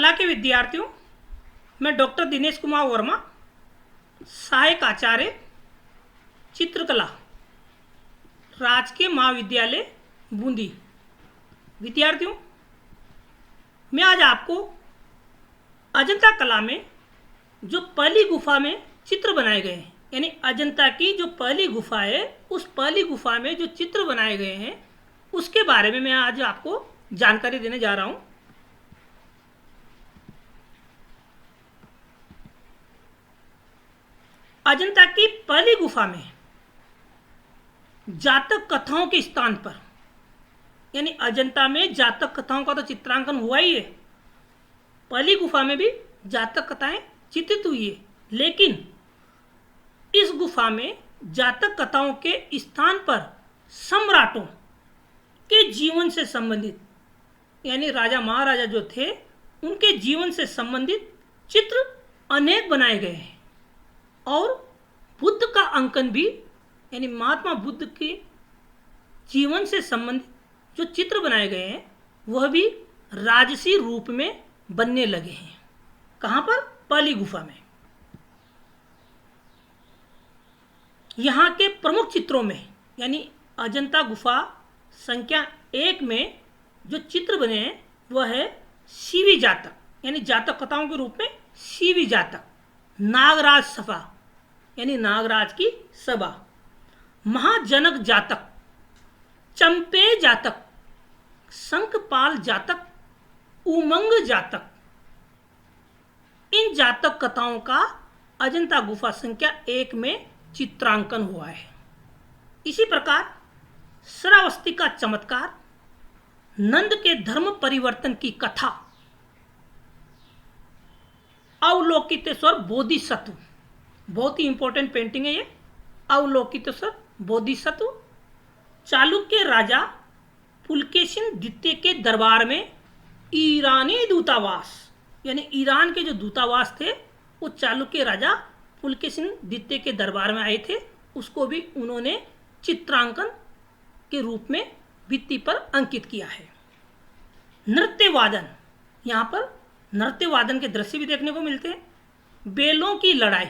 कला के विद्यार्थियों, मैं डॉक्टर दिनेश कुमार वर्मा, सहायक आचार्य चित्रकला, राजकीय महाविद्यालय बूंदी। विद्यार्थियों, मैं आज आपको अजंता कला में जो पहली गुफा में चित्र बनाए गए हैं, यानी अजंता की जो पहली गुफा है, उस पहली गुफा में जो चित्र बनाए गए हैं उसके बारे में मैं आज आपको जानकारी देने जा रहा हूं। अजंता की पहली गुफा में जातक कथाओं के स्थान पर, यानी अजंता में जातक कथाओं का तो चित्रांकन हुआ ही है, पहली गुफा में भी जातक कथाएं चित्रित हुई है, लेकिन इस गुफा में जातक कथाओं के स्थान पर सम्राटों के जीवन से संबंधित, यानी राजा महाराजा जो थे उनके जीवन से संबंधित चित्र अनेक बनाए गए हैं और बुद्ध का अंकन भी, यानी महात्मा बुद्ध के जीवन से संबंधित जो चित्र बनाए गए हैं वह भी राजसी रूप में बनने लगे हैं। कहाँ पर? पहली गुफा में। यहाँ के प्रमुख चित्रों में, यानी अजंता गुफा संख्या 1 में जो चित्र बने हैं वह है शिवी जातक, यानी जातक कथाओं के रूप में शिवी जातक, नागराज सभा यानी नागराज की सभा, महाजनक जातक, चंपे जातक, शंखपाल जातक, उमंग जातक। इन जातक कथाओं का अजंता गुफा संख्या 1 में चित्रांकन हुआ है। इसी प्रकार श्रावस्ती का चमत्कार, नंद के धर्म परिवर्तन की कथा, अवलोकितेश्वर बोधिसत्व, बहुत ही इंपॉर्टेंट पेंटिंग है ये, अवलोकितेश्वर बोधिसत्व, चालुक्य राजा पुलकेशिन द्वितीय के दरबार में ईरानी दूतावास, यानी ईरान के जो दूतावास थे वो चालुक्य राजा पुलकेशिन द्वितीय के दरबार में आए थे, उसको भी उन्होंने चित्रांकन के रूप में भित्ति पर अंकित किया है। नृत्य वादन, यहाँ पर नृत्य वादन के दृश्य भी देखने को मिलते हैं। बेलों की लड़ाई,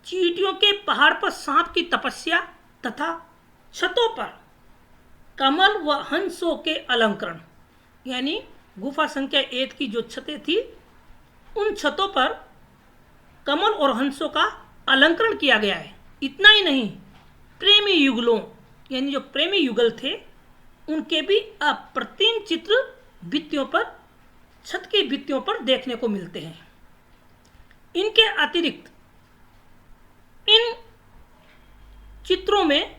चींटियों के पहाड़ पर सांप की तपस्या तथा छतों पर कमल व हंसों के अलंकरण, यानी गुफा संख्या 1 की जो छतें थी उन छतों पर कमल और हंसों का अलंकरण किया गया है। इतना ही नहीं, प्रेमी युगलों, यानी जो प्रेमी युगल थे उनके भी अप्रतिम चित्र भित्तियों पर, छत की भित्तियों पर देखने को मिलते हैं। इनके अतिरिक्त इन चित्रों में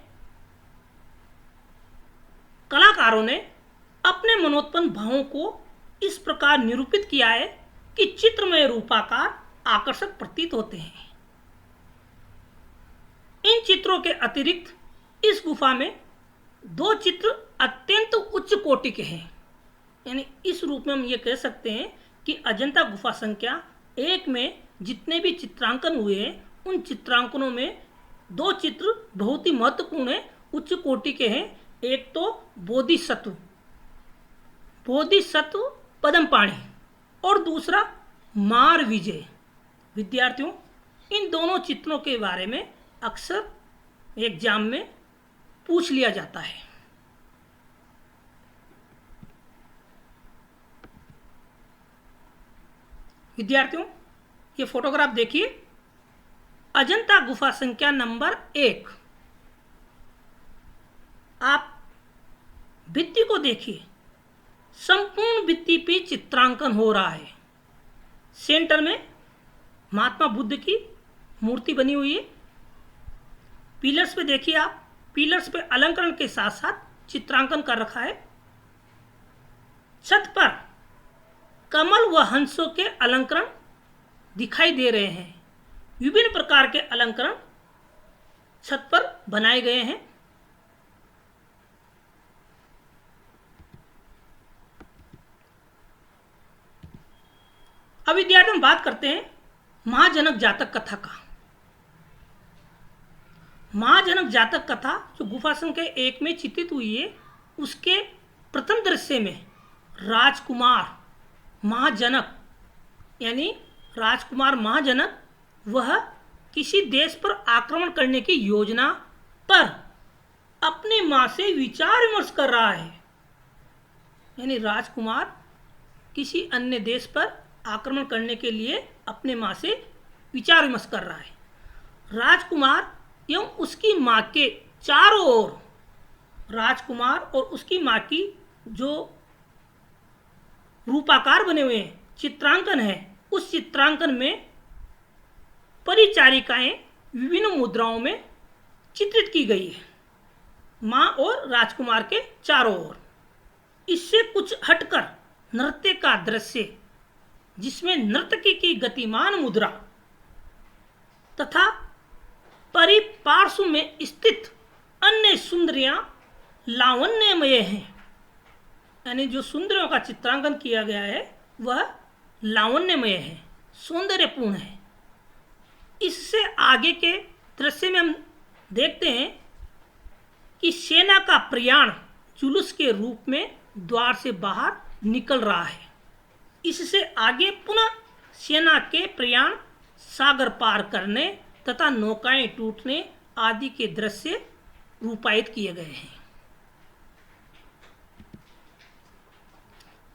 कलाकारों ने अपने मनोत्पन्न भावों को इस प्रकार निरूपित किया है कि चित्रमय रूपाकार आकर्षक प्रतीत होते हैं। इन चित्रों के अतिरिक्त इस गुफा में 2 चित्र अत्यंत उच्च कोटि के हैं, यानी इस रूप में हम ये कह सकते हैं कि अजंता गुफा संख्या 1 में जितने भी चित्रांकन हुए हैं उन चित्रांकनों में 2 चित्र बहुत ही महत्वपूर्ण है, उच्च कोटि के हैं। एक तो बोधिसत्व पद्मपाणि और दूसरा मार विजय। विद्यार्थियों, इन दोनों चित्रों के बारे में अक्सर एग्जाम में पूछ लिया जाता है। विद्यार्थियों, ये फोटोग्राफ देखिए, अजंता गुफा संख्या नंबर 1। आप भित्ति को देखिए, संपूर्ण भित्ति पे चित्रांकन हो रहा है। सेंटर में महात्मा बुद्ध की मूर्ति बनी हुई है। पिलर्स पे देखिए आप, पिलर्स पे अलंकरण के साथ साथ चित्रांकन कर रखा है। छत पर कमल व हंसों के अलंकरण दिखाई दे रहे हैं। विभिन्न प्रकार के अलंकरण छत पर बनाए गए हैं। अब विद्यार्थी हम बात करते हैं महाजनक जातक कथा का। महाजनक जातक कथा जो गुफा संख्या 1 में चित्रित हुई है, उसके प्रथम दृश्य में राजकुमार महाजनक यानी राजकुमार महाजनक वह किसी देश पर आक्रमण करने की योजना पर अपनी माँ से विचार विमर्श कर रहा है। यानी राजकुमार किसी अन्य देश पर आक्रमण करने के लिए अपने माँ से विचार विमर्श कर रहा है। राजकुमार एवं उसकी माँ के चारों ओर राजकुमार और उसकी माँ की जो रूपाकार बने हुए हैं चित्रांकन है, उस चित्रांकन में परिचारिकाएं विभिन्न मुद्राओं में चित्रित की गई है, माँ और राजकुमार के चारों ओर। इससे कुछ हटकर नृत्य का दृश्य जिसमें नर्तकी की गतिमान मुद्रा तथा परिपार्श्व में स्थित अन्य सुंदरियां लावण्यमय हैं। यानी जो सुंदरियों का चित्रांकन किया गया है वह लावण्यमय है, सौंदर्यपूर्ण है। इससे आगे के दृश्य में हम देखते हैं कि सेना का प्रयाण जुलूस के रूप में द्वार से बाहर निकल रहा है। इससे आगे पुनः सेना के प्रयाण सागर पार करने तथा नौकाएं टूटने आदि के दृश्य रूपायित किए गए हैं।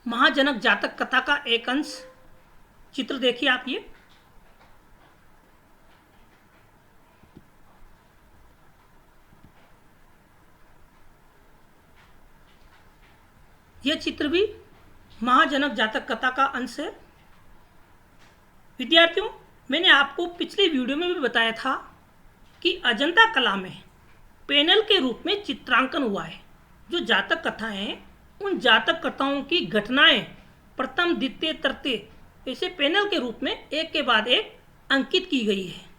महाजनक जातक कथा का एक अंश चित्र देखिए आप। यह चित्र भी महाजनक जातक कथा का अंश है। विद्यार्थियों, मैंने आपको पिछले वीडियो में भी बताया था कि अजंता कला में पैनल के रूप में चित्रांकन हुआ है। जो जातक कथाएं हैं उन जातक कथाओं की घटनाएं प्रथम द्वितीय तृतीय ऐसे पैनल के रूप में एक के बाद एक अंकित की गई है।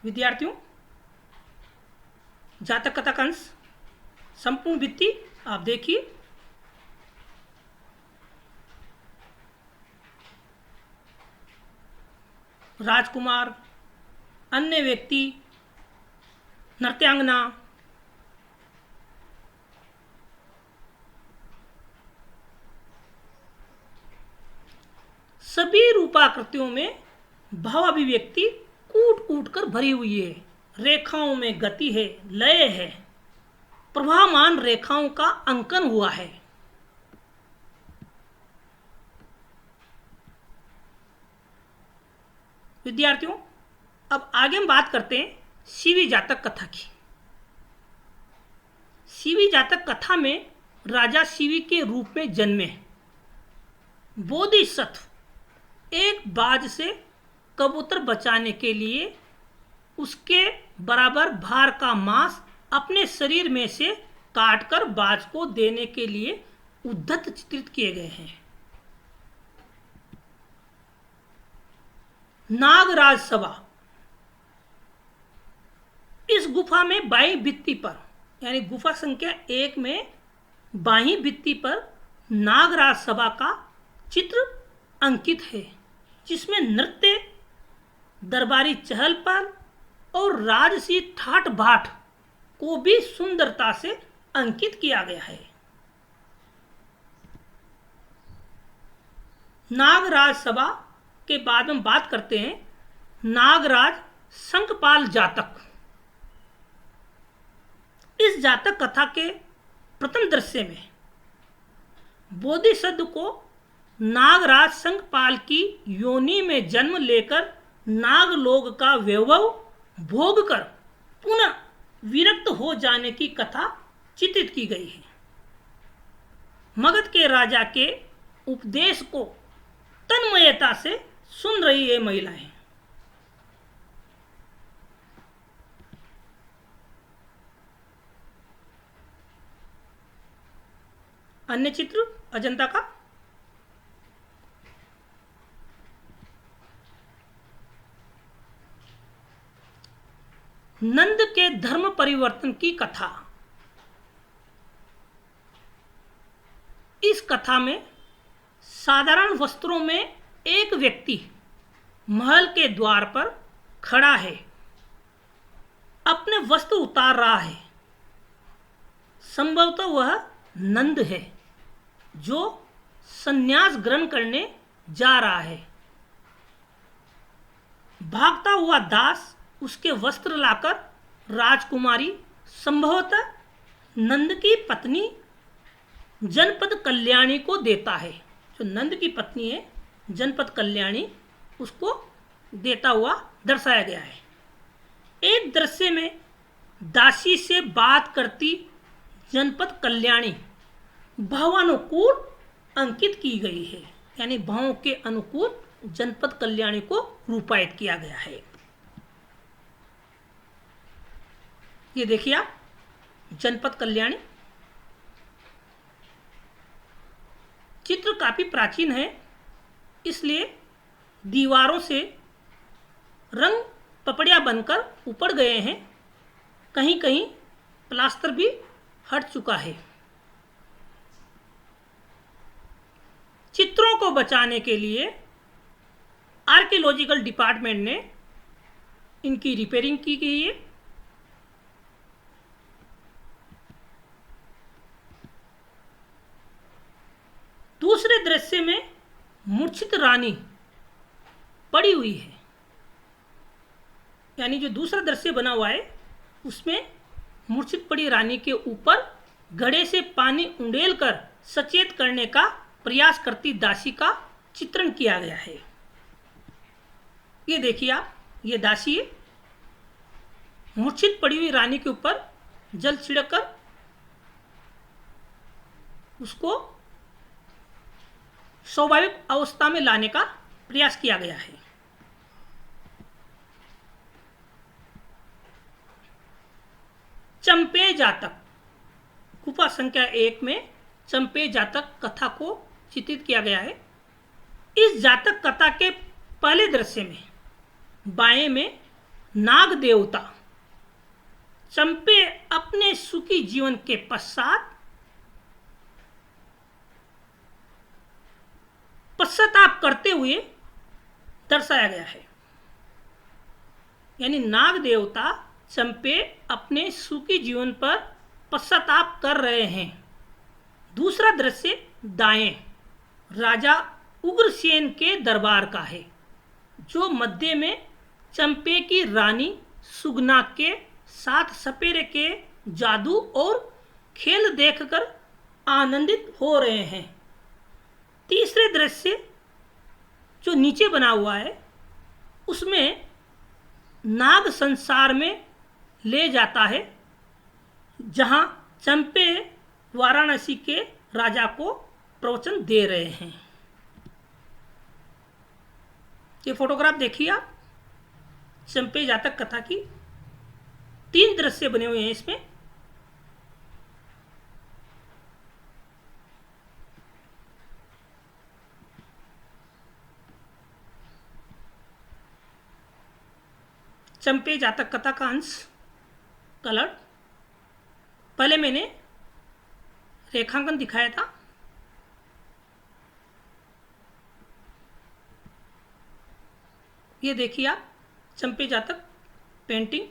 विद्यार्थियों, जातक कथा का अंश संपूर्ण भित्ति आप देखिए। राजकुमार, अन्य व्यक्ति, नृत्यांगना, सभी रूपाकृतियों में भाव अभिव्यक्ति कूट कूट कर भरी हुई है। रेखाओं में गति है, लय है, प्रभावमान रेखाओं का अंकन हुआ है। विद्यार्थियों, अब आगे हम बात करते हैं शिवी जातक कथा की। शिवी जातक कथा में राजा शिवी के रूप में जन्मे बोधिसत्व एक बाज से कबूतर बचाने के लिए उसके बराबर भार का मांस अपने शरीर में से काटकर बाज को देने के लिए उद्धत चित्रित किए गए हैं। नागराज सभा, इस गुफा में बाईं भित्ति पर यानी गुफा संख्या 1 में बाईं भित्ति पर नागराज सभा का चित्र अंकित है, जिसमें नृत्य, दरबारी चहल पहल और राजसी ठाट बाट को भी सुंदरता से अंकित किया गया है। नागराज सभा के बाद हम बात करते हैं नागराज शंखपाल जातक। इस जातक कथा के प्रथम दृश्य में बोधिसत्व को नागराज शंखपाल की योनि में जन्म लेकर नागलोक का वैभव भोग कर पुनः विरक्त हो जाने की कथा चित्रित की गई है। मगध के राजा के उपदेश को तन्मयता से सुन रही है महिलाएं। अन्य चित्र अजंता का नंद के धर्म परिवर्तन की कथा। इस कथा में साधारण वस्त्रों में एक व्यक्ति महल के द्वार पर खड़ा है, अपने वस्त्र उतार रहा है संभवतः वह नंद है जो संन्यास ग्रहण करने जा रहा है। भागता हुआ दास उसके वस्त्र लाकर राजकुमारी, संभवतः नंद की पत्नी जनपद कल्याणी को देता है। जो नंद की पत्नी है जनपद कल्याणी, उसको देता हुआ दर्शाया गया है। एक दृश्य में दासी से बात करती जनपद कल्याणी भावानुकूल अंकित की गई है, यानी भावों के अनुकूल जनपद कल्याणी को रूपायित किया गया है। ये देखिए आप, जनपद कल्याणी। चित्र काफी प्राचीन है, इसलिए दीवारों से रंग पपड़ियाँ बनकर उपड़ गए हैं, कहीं कहीं प्लास्टर भी हट चुका है। चित्रों को बचाने के लिए आर्कियोलॉजिकल डिपार्टमेंट ने इनकी रिपेयरिंग की गई है। दूसरे दृश्य में मूर्छित रानी पड़ी हुई है, यानी जो दूसरा दृश्य बना हुआ है उसमें मूर्छित पड़ी रानी के ऊपर घड़े से पानी उंडेलकर सचेत करने का प्रयास करती दासी का चित्रण किया गया है। ये देखिए आप, ये दासी है, मूर्छित पड़ी हुई रानी के ऊपर जल छिड़ककर उसको स्वाभाविक अवस्था में लाने का प्रयास किया गया है। चंपे जातक, गुफा संख्या 1 में चंपे जातक कथा को चित्रित किया गया है। इस जातक कथा के पहले दृश्य में बाएं में नाग देवता चंपे अपने सुखी जीवन के पश्चात पश्चाताप करते हुए दर्शाया गया है, यानी नाग देवता चंपे अपने सुखी जीवन पर पश्चाताप कर रहे हैं। दूसरा दृश्य दाएं राजा उग्रसेन के दरबार का है, जो मध्य में चंपे की रानी सुगना के साथ सपेरे के जादू और खेल देखकर आनंदित हो रहे हैं। तीसरे दृश्य जो नीचे बना हुआ है उसमें नाग संसार में ले जाता है, जहां चंपे वाराणसी के राजा को प्रवचन दे रहे हैं। ये फोटोग्राफ देखिए आप, चंपे जातक कथा की 3 दृश्य बने हुए हैं इसमें। चंपे जातक कथा का अंश कलर, पहले मैंने रेखांकन दिखाया था। ये देखिए आप, चंपे जातक पेंटिंग।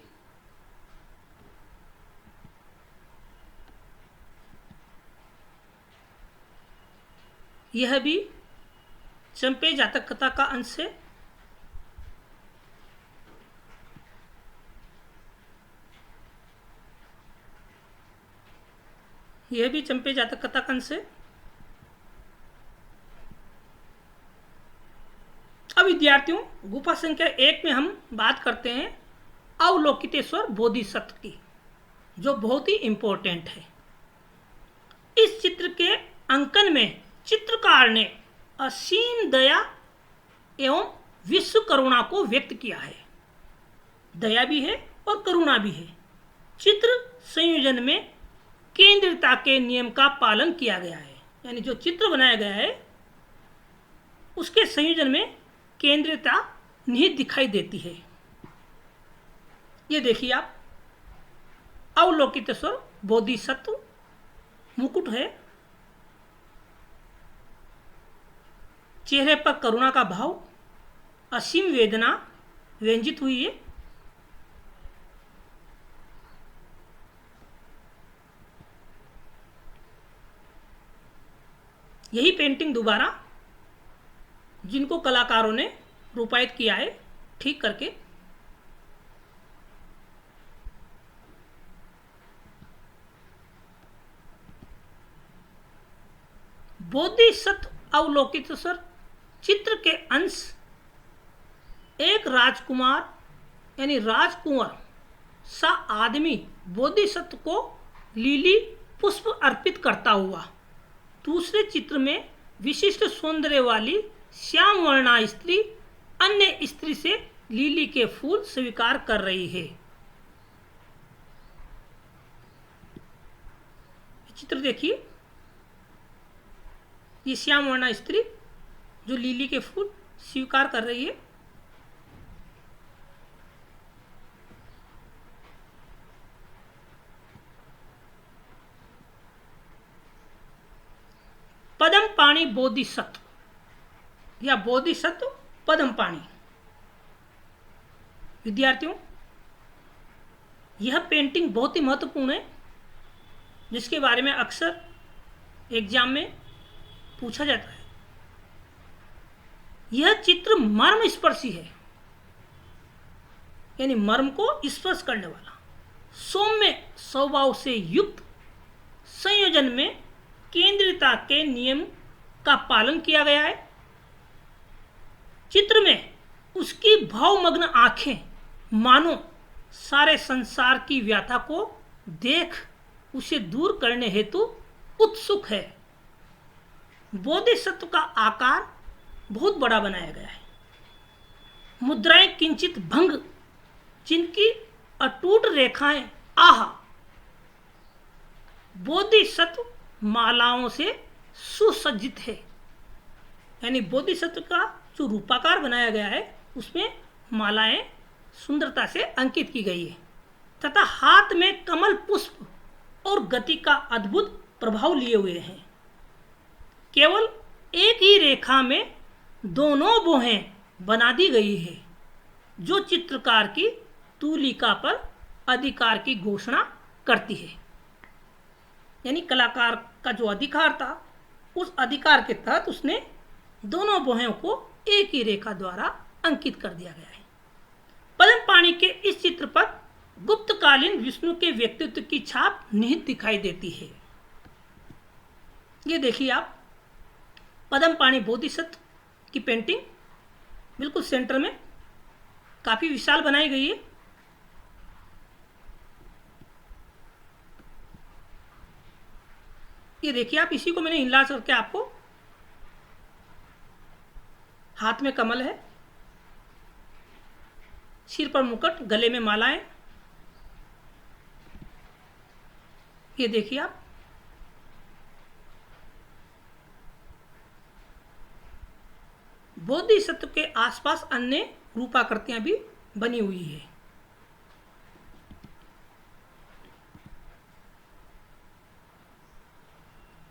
यह भी चंपे जातक कथा का अंश है। यह भी चंपे जातक कथा का अंश है। अब विद्यार्थियों, गुफा संख्या 1 में हम बात करते हैं अवलोकितेश्वर बोधिसत्व की, जो बहुत ही इंपॉर्टेंट है। इस चित्र के अंकन में चित्रकार ने असीम दया एवं विश्व करुणा को व्यक्त किया है। दया भी है और करुणा भी है। चित्र संयोजन में केंद्रिता के नियम का पालन किया गया है, यानी जो चित्र बनाया गया है उसके संयोजन में केंद्रिता निहित दिखाई देती है। ये देखिए आप, अवलोकितेश्वर बोधिसत्व मुकुट है, चेहरे पर करुणा का भाव, असीम वेदना व्यंजित हुई है। यही पेंटिंग दोबारा जिनको कलाकारों ने रूपायित किया है ठीक करके, बोधिसत्व अवलोकित सर चित्र के अंश एक राजकुमार यानी राजकुंवर सा आदमी बोधिसत्व को लीली पुष्प अर्पित करता हुआ, दूसरे चित्र में विशिष्ट सौंदर्य वाली श्याम वर्णा स्त्री अन्य स्त्री से लीली के फूल स्वीकार कर रही है। चित्र देखिए, ये श्याम वर्णा स्त्री जो लीली के फूल स्वीकार कर रही है। पद्मपाणि बोधिसत्व या बोधिसत्व पद्मपाणि। विद्यार्थियों, यह पेंटिंग बहुत ही महत्वपूर्ण है, जिसके बारे में अक्सर एग्जाम में पूछा जाता है। यह चित्र मर्म स्पर्शी है, यानी मर्म को स्पर्श करने वाला, सौम्य स्वभाव से युक्त, संयोजन में केंद्रिता के नियम का पालन किया गया है। चित्र में उसकी भावमग्न आंखें मानो सारे संसार की व्यथा को देख उसे दूर करने हेतु उत्सुक है। बोधिसत्व का आकार बहुत बड़ा बनाया गया है, मुद्राएं किंचित भंग, जिनकी अटूट रेखाएं आह, बोधिसत्व मालाओं से सुसज्जित है। यानी बोधिसत्व का जो रूपाकार बनाया गया है उसमें मालाएं सुंदरता से अंकित की गई है तथा हाथ में कमल पुष्प और गति का अद्भुत प्रभाव लिए हुए हैं। केवल एक ही रेखा में दोनों बोहें बना दी गई है, जो चित्रकार की तूलिका पर अधिकार की घोषणा करती है। यानी कलाकार का जो अधिकार था, उस अधिकार के तहत उसने दोनों बोहें को एक ही रेखा द्वारा अंकित कर दिया गया है। पद्मपाणि के इस चित्र पर गुप्तकालीन विष्णु के व्यक्तित्व की छाप निहित दिखाई देती है। ये देखिए आप, पद्मपाणि बोधिसत्व की पेंटिंग बिल्कुल सेंटर में काफी विशाल बनाई गई है। ये देखिए आप, इसी को मैंने इनलार्ज करके आपको, हाथ में कमल है, सिर पर मुकुट, गले में मालाएं। ये देखिए आप, बोधिसत्व के आसपास अन्य रूपाकृतियां भी बनी हुई है।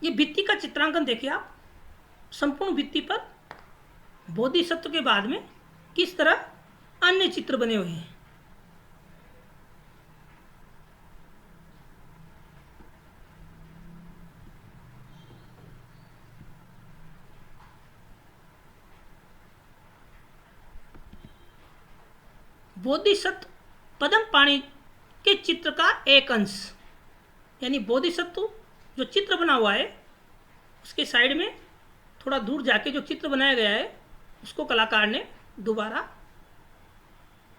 ये भित्ति का चित्रांकन देखिए आप, संपूर्ण भित्ति पर बोधिसत्व के बाद में किस तरह अन्य चित्र बने हुए हैं। बोधिसत्व पद्मपाणि के चित्र का एक अंश, यानी बोधिसत्व जो चित्र बना हुआ है उसके साइड में थोड़ा दूर जाके जो चित्र बनाया गया है उसको कलाकार ने दोबारा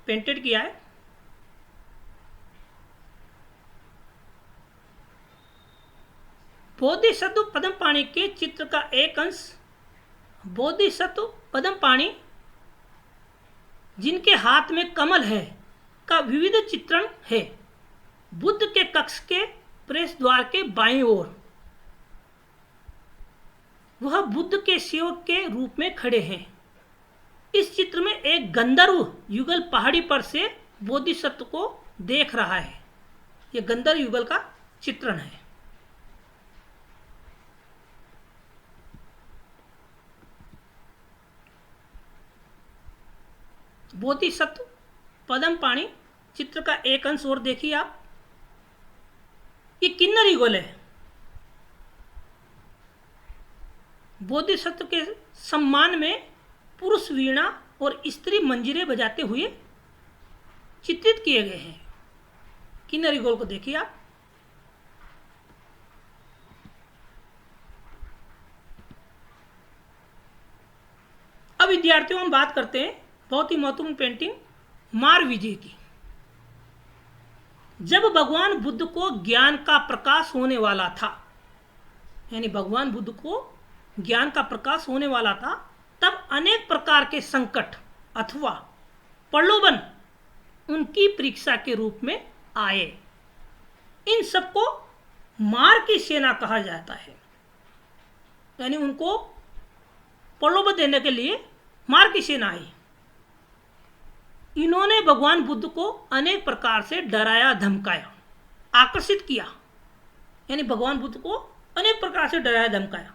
पेंटेड किया है। बोधिसत्व पद्मपाणि के चित्र का एक अंश बोधिसत्व पद्मपाणि जिनके हाथ में कमल है का विविध चित्रण है। बुद्ध के कक्ष के प्रवेश द्वार के बाईं ओर वह बुद्ध के सेवक के रूप में खड़े हैं। इस चित्र में एक गंधर्व युगल पहाड़ी पर से बोधिसत्व को देख रहा है। यह गंधर्व युगल का चित्रण है। बोधिसत्व पद्मपाणि चित्र का एक अंश और देखिए आप, ये किन्नर युगल है। बोधिसत्व के सम्मान में पुरुष वीणा और स्त्री मंजीरे बजाते हुए चित्रित किए गए हैं। किन्नरी गोल को देखिए आप। अब विद्यार्थियों हम बात करते हैं बहुत ही महत्वपूर्ण पेंटिंग मारविजय की। जब भगवान बुद्ध को ज्ञान का प्रकाश होने वाला था, यानी भगवान बुद्ध को ज्ञान का प्रकाश होने वाला था, तब अनेक प्रकार के संकट अथवा प्रलोभन उनकी परीक्षा के रूप में आए। इन सबको मार की सेना कहा जाता है, यानी उनको प्रलोभन देने के लिए मार की सेना आई। इन्होंने भगवान बुद्ध को अनेक प्रकार से डराया, धमकाया, आकर्षित किया, यानी भगवान बुद्ध को अनेक प्रकार से डराया, धमकाया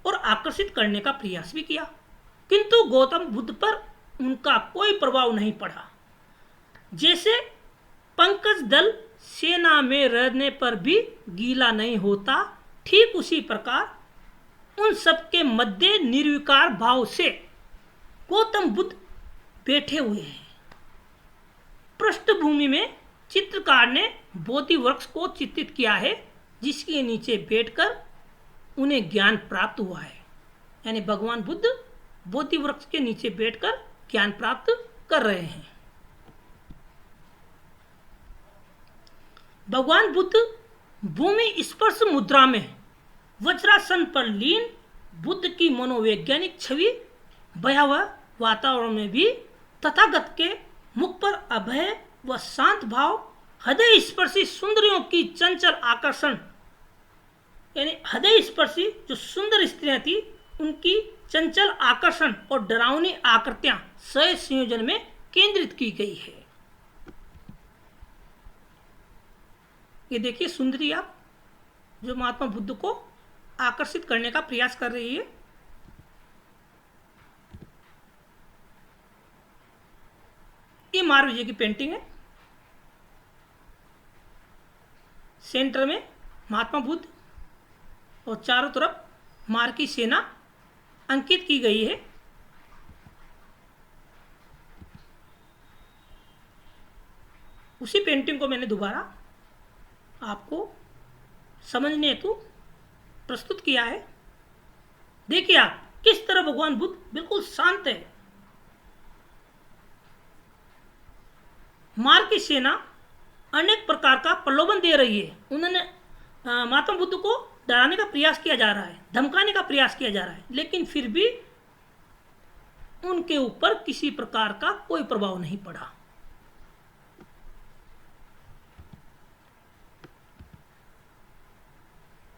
और आकर्षित करने का प्रयास भी किया, किंतु गौतम बुद्ध पर उनका कोई प्रभाव नहीं पड़ा। जैसे पंकज दल सेना में रहने पर भी गीला नहीं होता, ठीक उसी प्रकार उन सबके मध्य निर्विकार भाव से गौतम बुद्ध बैठे हुए हैं। पृष्ठभूमि में चित्रकार ने बोधि वृक्ष को चित्रित किया है, जिसके नीचे बैठकर उन्हें ज्ञान प्राप्त हुआ है, यानी भगवान बुद्ध बोधि वृक्ष के नीचे बैठकर ज्ञान प्राप्त कर रहे हैं। भगवान बुद्ध भूमि स्पर्श मुद्रा में वज्रासन पर लीन बुद्ध की मनोवैज्ञानिक छवि भयावह वातावरण में भी तथागत के मुख पर अभय व शांत भाव, हृदय स्पर्शी सुंदरियों की चंचल आकर्षण, यानी हृदय स्पर्शी जो सुंदर स्त्रियां थी उनकी चंचल आकर्षण और डरावनी आकृतियां सह संयोजन में केंद्रित की गई है। ये देखिए सुंदरी आप जो महात्मा बुद्ध को आकर्षित करने का प्रयास कर रही है। ये मारविजय की पेंटिंग है। सेंटर में महात्मा बुद्ध और चारों तरफ मार की सेना अंकित की गई है। उसी पेंटिंग को मैंने दोबारा आपको समझने हेतु प्रस्तुत किया है। देखिए आप किस तरह भगवान बुद्ध बिल्कुल शांत है। मार की सेना अनेक प्रकार का प्रलोभन दे रही है। उन्होंने महात्मा बुद्ध को डराने का प्रयास किया जा रहा है, धमकाने का प्रयास किया जा रहा है, लेकिन फिर भी उनके ऊपर किसी प्रकार का कोई प्रभाव नहीं पड़ा।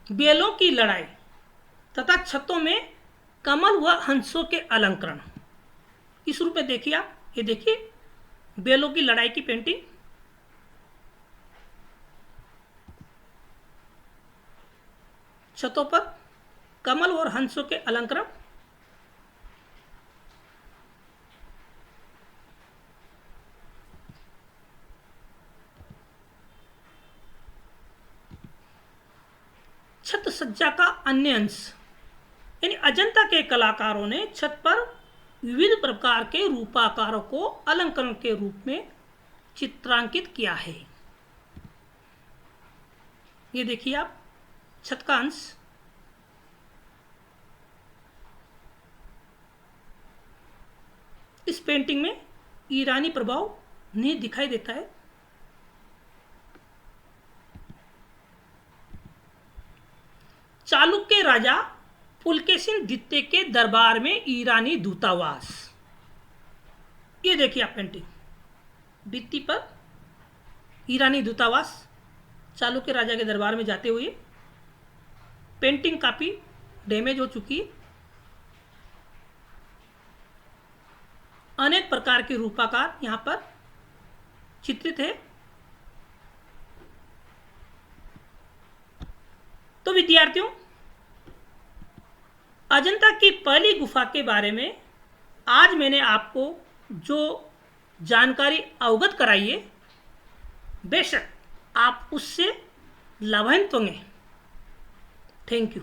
बेलों की लड़ाई तथा छतों में कमल व हंसों के अलंकरण, इस रूप में देखिए आप। ये देखिए बेलों की लड़ाई की पेंटिंग। छतों पर कमल और हंसों के अलंकरण। छत सज्जा का अन्य अंश, यानी अजंता के कलाकारों ने छत पर विविध प्रकार के रूपाकारों को अलंकरण के रूप में चित्रांकित किया है। ये देखिए आप छत का अंश। इस पेंटिंग में ईरानी प्रभाव नहीं दिखाई देता है। चालुक्य राजा पुलकेशिन द्वितीय के दरबार में ईरानी दूतावास। ये देखिए आप पेंटिंग, भित्ति पर ईरानी दूतावास चालुक्य राजा के दरबार में जाते हुए। पेंटिंग काफी डैमेज हो चुकी है। अनेक प्रकार के रूपाकार यहां पर चित्रित है। तो विद्यार्थियों, अजंता की पहली गुफा के बारे में आज मैंने आपको जो जानकारी अवगत कराई है, बेशक आप उससे लाभान्वित होंगे। Thank you.